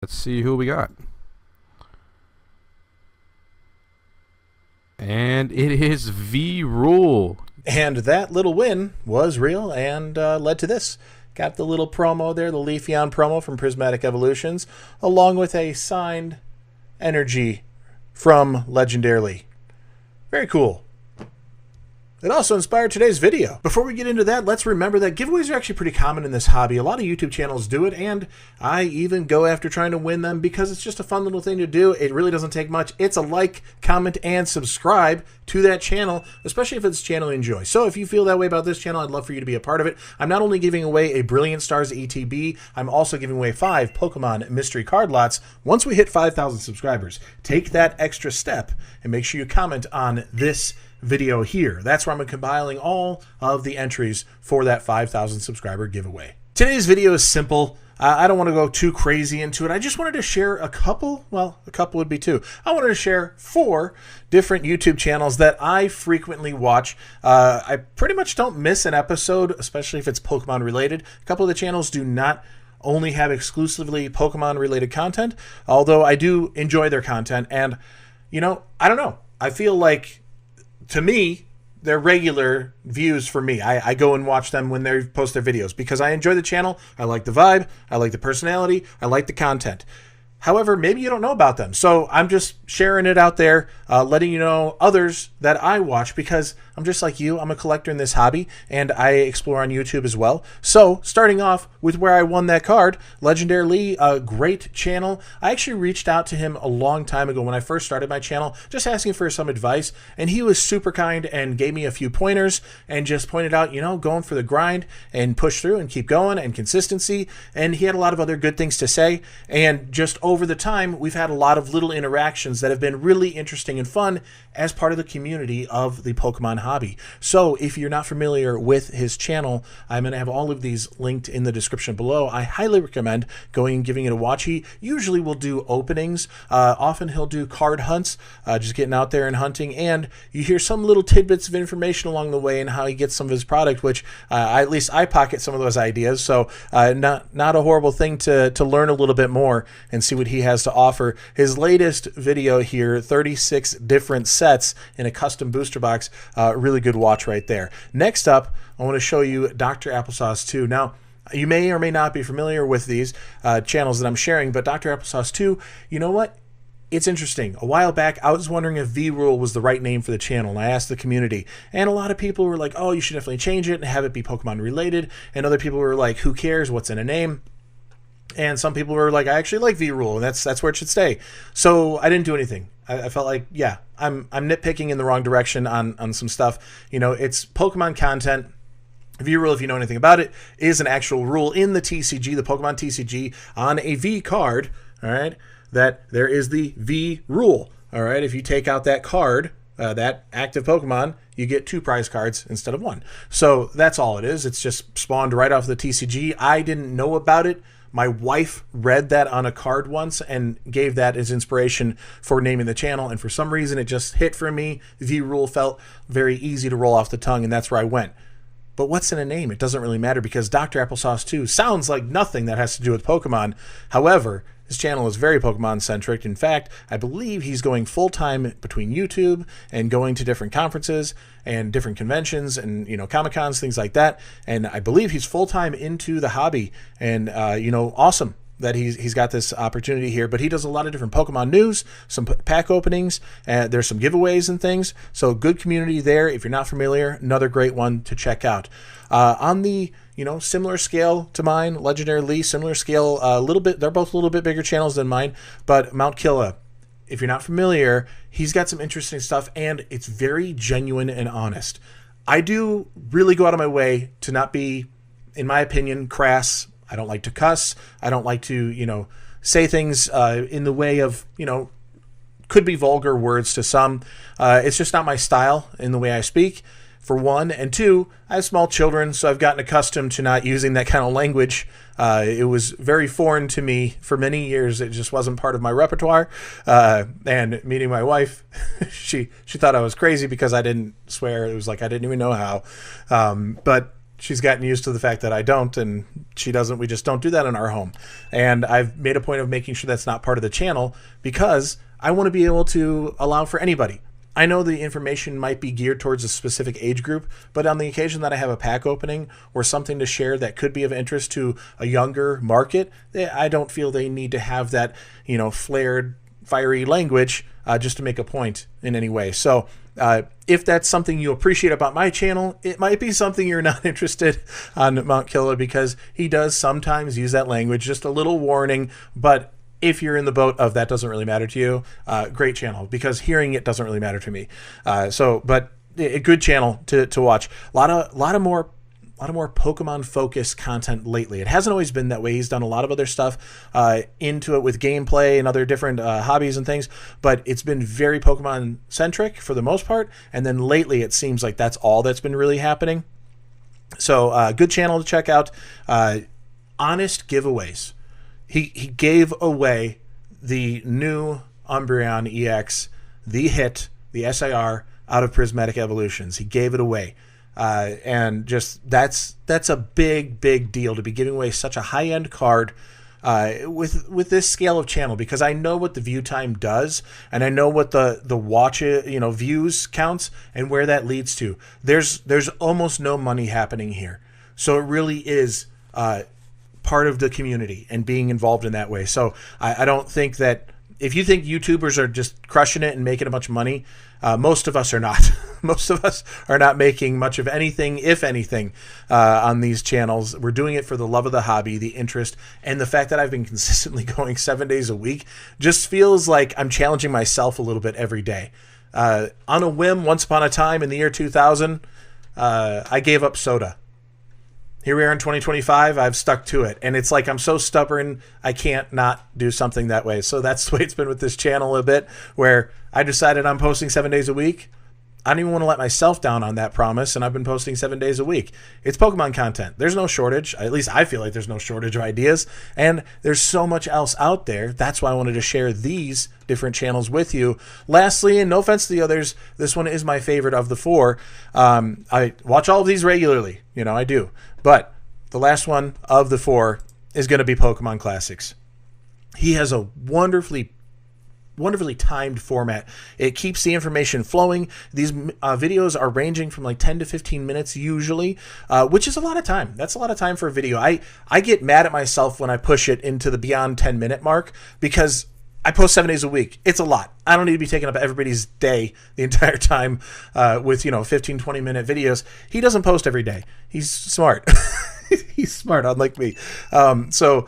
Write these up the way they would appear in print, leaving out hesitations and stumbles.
Let's see who we got. And it is V-Rule. And that little win was real and led to this. Got the little promo there, the Leafeon promo from Prismatic Evolutions, along with a signed energy from LegendareLee. Very cool. It also inspired today's video. Before we get into that, let's remember that giveaways are actually pretty common in this hobby. A lot of YouTube channels do it, and I even go after trying to win them because it's just a fun little thing to do. It really doesn't take much. It's a like, comment, and subscribe to that channel, especially if it's a channel you enjoy. So if you feel that way about this channel, I'd love for you to be a part of it. I'm not only giving away a Brilliant Stars ETB, I'm also giving away 5 Pokemon mystery card lots once we hit 5,000 subscribers. Take that extra step and make sure you comment on this video here. That's where I'm compiling all of the entries for that 5,000 subscriber giveaway. Today's video is simple. I don't want to go too crazy into it. I just wanted to share a couple would be 2. I wanted to share 4 different YouTube channels that I frequently watch. I pretty much don't miss an episode, especially if it's Pokemon related. A couple of the channels do not only have exclusively Pokemon related content, although I do enjoy their content. And, you know, I don't know. I feel like, to me, they're regular views for me. I go and watch them when they post their videos because I enjoy the channel. I like the vibe. I like the personality. I like the content. However, maybe you don't know about them. So I'm just sharing it out there, letting you know others that I watch because I'm just like you. I'm a collector in this hobby, and I explore on YouTube as well. So starting off with where I won that card, LegendareLee, a great channel. I actually reached out to him a long time ago when I first started my channel, just asking for some advice, and he was super kind and gave me a few pointers and just pointed out, you know, going for the grind and push through and keep going and consistency. And he had a lot of other good things to say, and just over the time, we've had a lot of little interactions that have been really interesting and fun as part of the community of the Pokemon hobby. So if you're not familiar with his channel, I'm going to have all of these linked in the description below. I highly recommend going and giving it a watch. He usually will do openings. Often he'll do card hunts, just getting out there and hunting, and you hear some little tidbits of information along the way and how he gets some of his product, which at least I pocket some of those ideas. So not a horrible thing to learn a little bit more and see what he has to offer. His latest video here, 36 different sets in a custom booster box, really good watch right there. Next up, I want to show you Dr. Applesauce 2. Now, you may or may not be familiar with these channels that I'm sharing, but Dr. Applesauce 2, you know what? It's interesting. A while back, I was wondering if V-Rule was the right name for the channel, and I asked the community, and a lot of people were like, oh, you should definitely change it and have it be Pokemon related, and other people were like, who cares, what's in a name? And some people were like, I actually like V-Rule, and that's where it should stay. So I didn't do anything. I felt like, yeah, I'm nitpicking in the wrong direction on some stuff. You know, it's Pokemon content. V-Rule, if you know anything about it, is an actual rule in the TCG, the Pokemon TCG, on a V card, all right, that there is the V-Rule, all right? If you take out that card, that active Pokemon, you get 2 prize cards instead of 1. So that's all it is. It's just spawned right off the TCG. I didn't know about it. My wife read that on a card once and gave that as inspiration for naming the channel, and for some reason it just hit for me. V-Rule felt very easy to roll off the tongue, and that's where I went. But what's in a name? It doesn't really matter because Dr. Applesauce 2 sounds like nothing that has to do with Pokemon. However, his channel is very Pokemon-centric. In fact, I believe he's going full-time between YouTube and going to different conferences and different conventions and, you know, Comic-Cons, things like that. And I believe he's full-time into the hobby. And, you know, awesome that he's got this opportunity here. But he does a lot of different Pokemon news, some pack openings, there's some giveaways and things. So good community there. If you're not familiar, another great one to check out. On the, you know, similar scale to mine, LegendareLee, similar scale, a little bit, they're both a little bit bigger channels than mine, but MtKilla, if you're not familiar, he's got some interesting stuff, and it's very genuine and honest. I do really go out of my way to not be, in my opinion, crass. I don't like to cuss. I don't like to, you know, say things in the way of, you know, could be vulgar words to some. It's just not my style in the way I speak, for one. And two, I have small children, so I've gotten accustomed to not using that kind of language. It was very foreign to me for many years. It just wasn't part of my repertoire. And meeting my wife, she thought I was crazy because I didn't swear. It was like I didn't even know how. But she's gotten used to the fact that I don't, and she doesn't. We just don't do that in our home. And I've made a point of making sure that's not part of the channel because I want to be able to allow for anybody. I know the information might be geared towards a specific age group, but on the occasion that I have a pack opening or something to share that could be of interest to a younger market, I don't feel they need to have that, flared, fiery language just to make a point in any way. So if that's something you appreciate about my channel, it might be something you're not interested on MtKilla because he does sometimes use that language. Just a little warning, but if you're in the boat of that doesn't really matter to you, great channel, because hearing it doesn't really matter to me. But a good channel to watch. A lot of more Pokemon focused content lately. It hasn't always been that way. He's done a lot of other stuff into it with gameplay and other different hobbies and things, but it's been very Pokemon centric for the most part. And then lately it seems like that's all that's been really happening. So good channel to check out. Honest giveaways. He gave away the new Umbreon EX, the hit, the SIR out of Prismatic Evolutions. He gave it away. And just that's a big deal to be giving away such a high-end card with this scale of channel, because I know what the view time does, and I know what the watch views counts and where that leads to. There's almost no money happening here, so it really is part of the community and being involved in that way. So I don't think that if you think YouTubers are just crushing it and making a bunch of money, most of us are not. Most of us are not making much of anything, if anything, on these channels. We're doing it for the love of the hobby, the interest, and the fact that I've been consistently going 7 days a week just feels like I'm challenging myself a little bit every day. On a whim, once upon a time in the year 2000, I gave up soda. Here we are in 2025, I've stuck to it. And it's like I'm so stubborn, I can't not do something that way. So that's the way it's been with this channel a bit, where I decided I'm posting 7 days a week. I don't even want to let myself down on that promise, and I've been posting 7 days a week. It's Pokemon content. There's no shortage. At least I feel like there's no shortage of ideas. And there's so much else out there. That's why I wanted to share these different channels with you. Lastly, and no offense to the others, this one is my favorite of the four. I watch all of these regularly. I do. But the last one of the four is going to be Pokemon Classics. He has a wonderfully timed format. It keeps the information flowing. These videos are ranging from like 10 to 15 minutes usually, which is a lot of time. That's a lot of time for a video. I get mad at myself when I push it into the beyond 10-minute mark because I post 7 days a week. It's a lot. I don't need to be taking up everybody's day the entire time with 15, 20-minute videos. He doesn't post every day. He's smart. He's smart, unlike me. So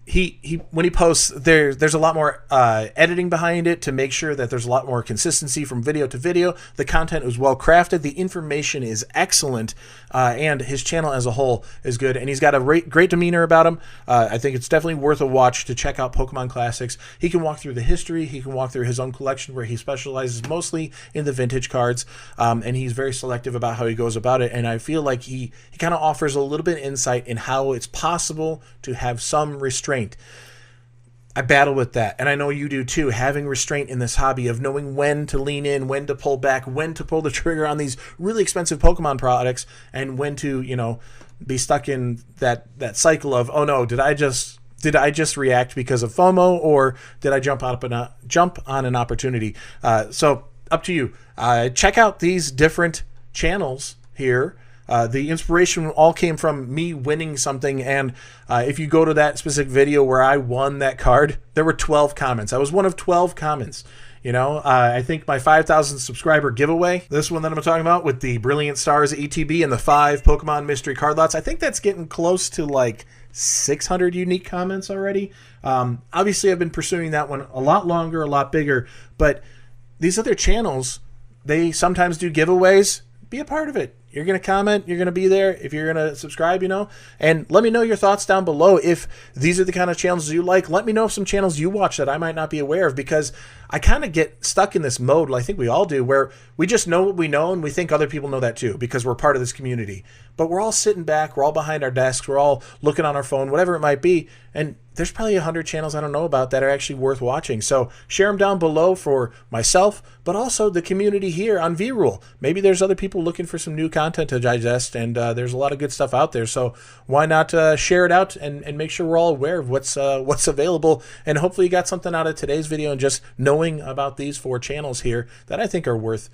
he when he posts, there's a lot more editing behind it to make sure that there's a lot more consistency from video to video. The content is well crafted. The information is excellent, and his channel as a whole is good. And he's got a great demeanor about him. I think it's definitely worth a watch to check out Pokemon Classics. He can walk through the history. He can walk through his own collection where he specializes mostly in the vintage cards, and he's very selective about how he goes about it. And I feel like he kind of offers a little bit of insight in how it's possible to have some restraint. I battle with that, and I know you do too, having restraint in this hobby of knowing when to lean in, when to pull back, when to pull the trigger on these really expensive Pokemon products, and when to, be stuck in that cycle of, oh no, did I just react because of FOMO, or did I jump on an opportunity? So up to you. Check out these different channels here. The inspiration all came from me winning something, and if you go to that specific video where I won that card, there were 12 comments. I was one of 12 comments. I think my 5,000 subscriber giveaway, this one that I'm talking about with the Brilliant Stars ETB and the 5 Pokemon mystery card lots, I think that's getting close to like 600 unique comments already. Obviously, I've been pursuing that one a lot longer, a lot bigger, but these other channels, they sometimes do giveaways. Be a part of it. You're going to comment. You're going to be there. If you're going to subscribe, and let me know your thoughts down below. If these are the kind of channels you like, let me know some channels you watch that I might not be aware of, because I kind of get stuck in this mode, I think we all do, where we just know what we know and we think other people know that too because we're part of this community. But we're all sitting back. We're all behind our desks. We're all looking on our phone, whatever it might be. And there's probably 100 channels I don't know about that are actually worth watching. So share them down below for myself, but also the community here on V-Rule. Maybe there's other people looking for some new content content to digest, and there's a lot of good stuff out there. So why not share it out and make sure we're all aware of what's available. And hopefully you got something out of today's video and just knowing about these 4 channels here that I think are worth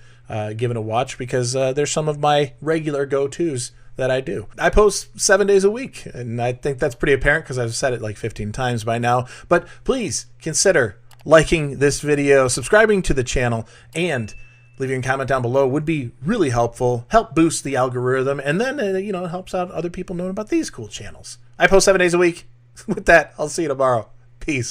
giving a watch, because they're some of my regular go-tos that I do. I post 7 days a week, and I think that's pretty apparent because I've said it like 15 times by now. But please consider liking this video, subscribing to the channel, and leaving a comment down below would be really helpful. Help boost the algorithm, and then it helps out other people knowing about these cool channels. I post 7 days a week. With that, I'll see you tomorrow. Peace.